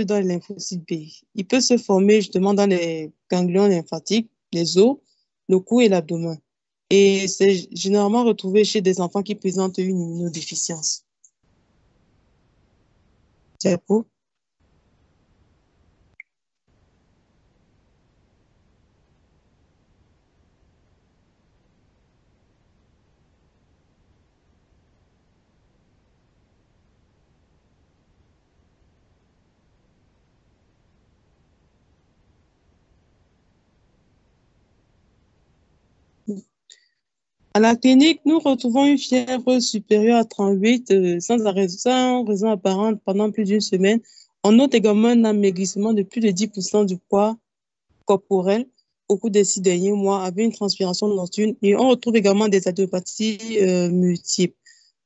dans les lymphocytes B. Il peut se former justement dans les ganglions lymphatiques, les os, le cou et l'abdomen. Et c'est généralement retrouvé chez des enfants qui présentent une immunodéficience. C'est pour. À la clinique, nous retrouvons une fièvre supérieure à 38 sans raison apparente pendant plus d'une semaine. On note également un amaigrissement de plus de 10% du poids corporel au cours des 6 derniers mois avec une transpiration nocturne et on retrouve également des adiopathies multiples.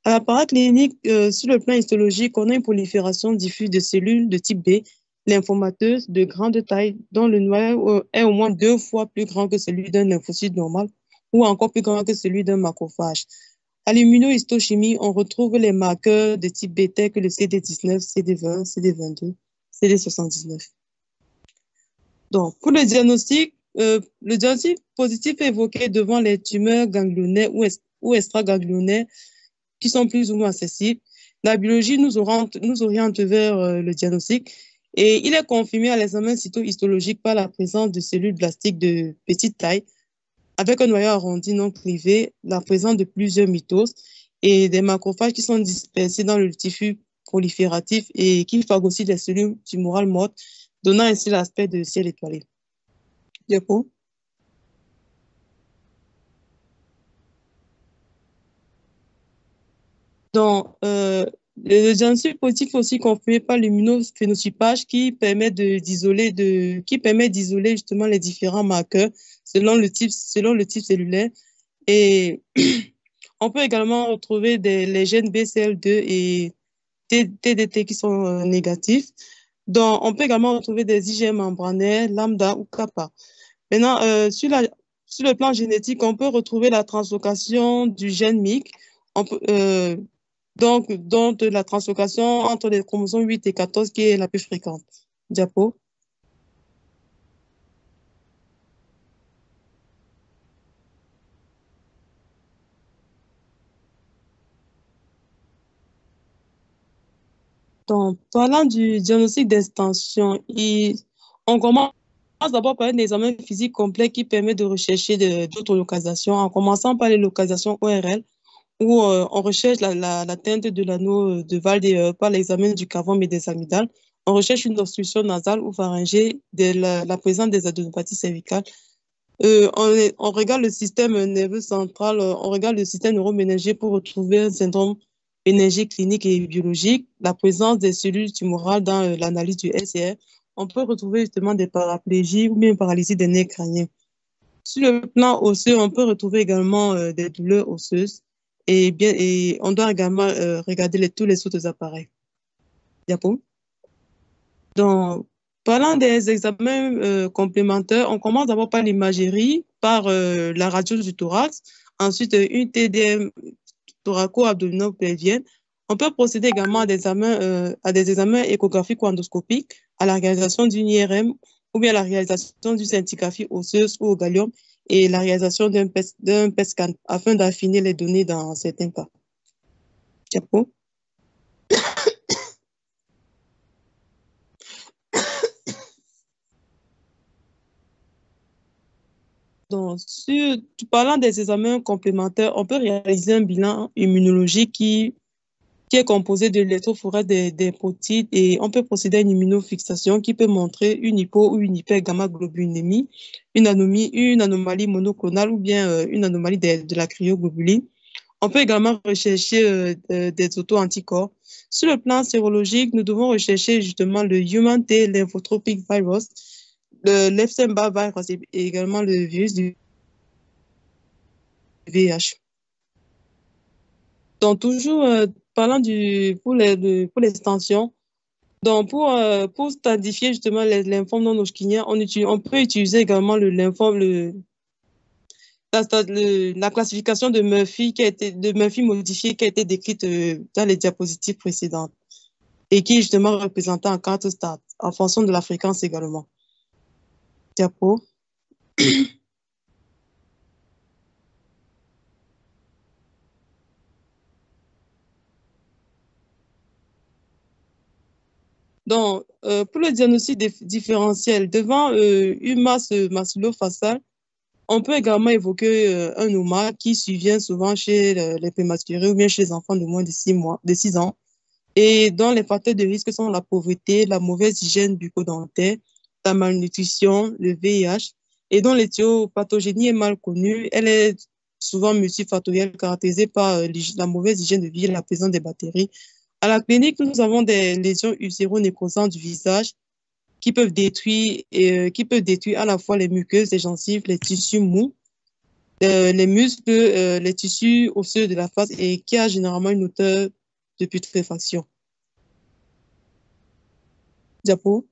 À la paraclinique, sur le plan histologique, on a une prolifération diffuse de cellules de type B, lymphomateuses de grande taille, dont le noyau est au moins 2 fois plus grand que celui d'un lymphocyte normal ou encore plus grand que celui d'un macrophage. À l'immunohistochimie, on retrouve les marqueurs de type B tels que le CD19, CD20, CD22, CD79. Donc, pour le diagnostic positif est évoqué devant les tumeurs ganglionnaires ou extraganglionnaires qui sont plus ou moins accessibles. La biologie nous oriente vers le diagnostic et il est confirmé à l'examen cytohistologique par la présence de cellules blastiques de petite taille avec un noyau arrondi non clivé, la présence de plusieurs mitoses et des macrophages qui sont dispersés dans le tissu prolifératif et qui phagocytent les cellules tumorales mortes, donnant ainsi l'aspect de ciel étoilé. Diapo. Donc, le diagnostic positif est aussi confirmé par l'immunophénotypage qui permet d'isoler justement les différents marqueurs selon le type cellulaire. Et on peut également retrouver les gènes BCL2 et TDT qui sont négatifs. Donc, on peut également retrouver des IgM membranaires, lambda ou kappa. Maintenant, sur le plan génétique, on peut retrouver la translocation du gène MYC. On peut, donc, la translocation entre les chromosomes 8 et 14 qui est la plus fréquente. Diapo. Donc, parlant du diagnostic d'extension, on commence d'abord par un examen physique complet qui permet de rechercher d'autres localisations, en commençant par les localisations ORL, où on recherche l'atteinte de l'anneau de Valdeir par l'examen du cavum et des amygdales. On recherche une obstruction nasale ou pharyngée de la présence des adénopathies cervicales. On regarde le système nerveux central, on regarde le système neuroméningé pour retrouver un syndrome méningé clinique et biologique, la présence des cellules tumorales dans l'analyse du SCR. On peut retrouver justement des paraplégies ou bien une paralysie des nerfs crâniens. Sur le plan osseux, on peut retrouver également des douleurs osseuses et on doit également regarder tous les autres appareils. Diapo. Donc, parlant des examens complémentaires, on commence d'abord par l'imagerie, par la radio du thorax, ensuite une TDM thoraco-abdominopelvienne. On peut procéder également à des examens échographiques ou endoscopiques, à la réalisation d'une IRM ou bien à la réalisation d'une scintigraphie osseuse ou au gallium et la réalisation d'un PET scan afin d'affiner les données dans certains cas. Diapo. Donc, parlant des examens complémentaires, on peut réaliser un bilan immunologique qui est composé de l'électrophorèse des protéines et on peut procéder à une immunofixation qui peut montrer une hypo ou une hypergamma-globulinémie, une anomalie monoclonale ou bien une anomalie de la cryoglobuline. On peut également rechercher des auto-anticorps. Sur le plan sérologique, nous devons rechercher justement le Human T lymphotropic virus, l'Epstein-Barr virus et également le virus du VIH. Donc, toujours parlant pour l'extension, donc pour stadifier justement les lymphomes non hodgkiniens, on peut utiliser également le lymphome, la classification de Murphy modifiée qui a été décrite dans les diapositives précédentes et qui est justement représentée en 4 stades. en fonction de la fréquence également. Diapo. Donc, pour le diagnostic différentiel, devant une masse maxillofaciale, on peut également évoquer un OMA qui survient souvent chez les prématurés ou bien chez les enfants de moins de 6 mois, de 6 ans, et dont les facteurs de risque sont la pauvreté, la mauvaise hygiène bucco-dentaire, la malnutrition, le VIH, et dont l'éthiopathogénie est mal connue. Elle est souvent multifactorielle, caractérisée par la mauvaise hygiène de vie et la présence des bactéries. À la clinique, nous avons des lésions ulcéro-nécrosantes du visage qui peuvent détruire à la fois les muqueuses, les gencives, les tissus mous, les muscles, les tissus osseux de la face et qui a généralement une odeur de putréfaction. Diapo.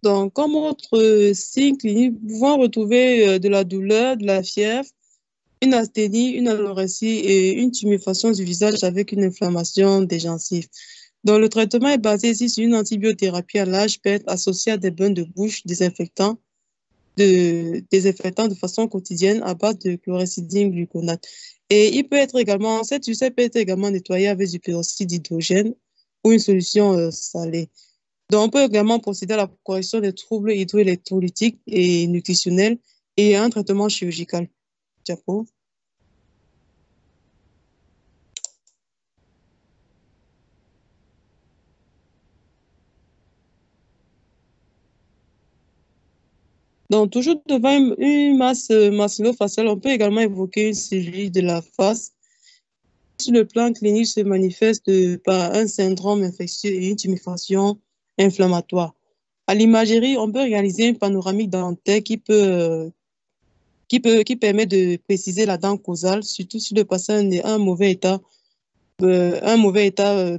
Donc, comme autre signe clinique, nous pouvons retrouver de la douleur, de la fièvre, une asthénie, une anorexie et une tuméfaction du visage avec une inflammation des gencives. Donc, le traitement est basé ici sur une antibiothérapie à l'âge PET associée à des bains de bouche désinfectant de façon quotidienne à base de chlorhexidine gluconate. Et il peut être également, cette ulcère peut être également nettoyée avec du peroxyde d'hydrogène ou une solution salée. Donc, on peut également procéder à la correction des troubles hydroélectrolytiques et nutritionnels et à un traitement chirurgical. Diapo. Donc, toujours devant une masse maxillofaciale, on peut également évoquer une cellulite de la face. Sur le plan clinique, se manifeste par un syndrome infectieux et une tuméfaction inflammatoire. À l'imagerie, on peut réaliser une panoramique dentaire qui permet de préciser la dent causale, surtout si le patient est en un mauvais état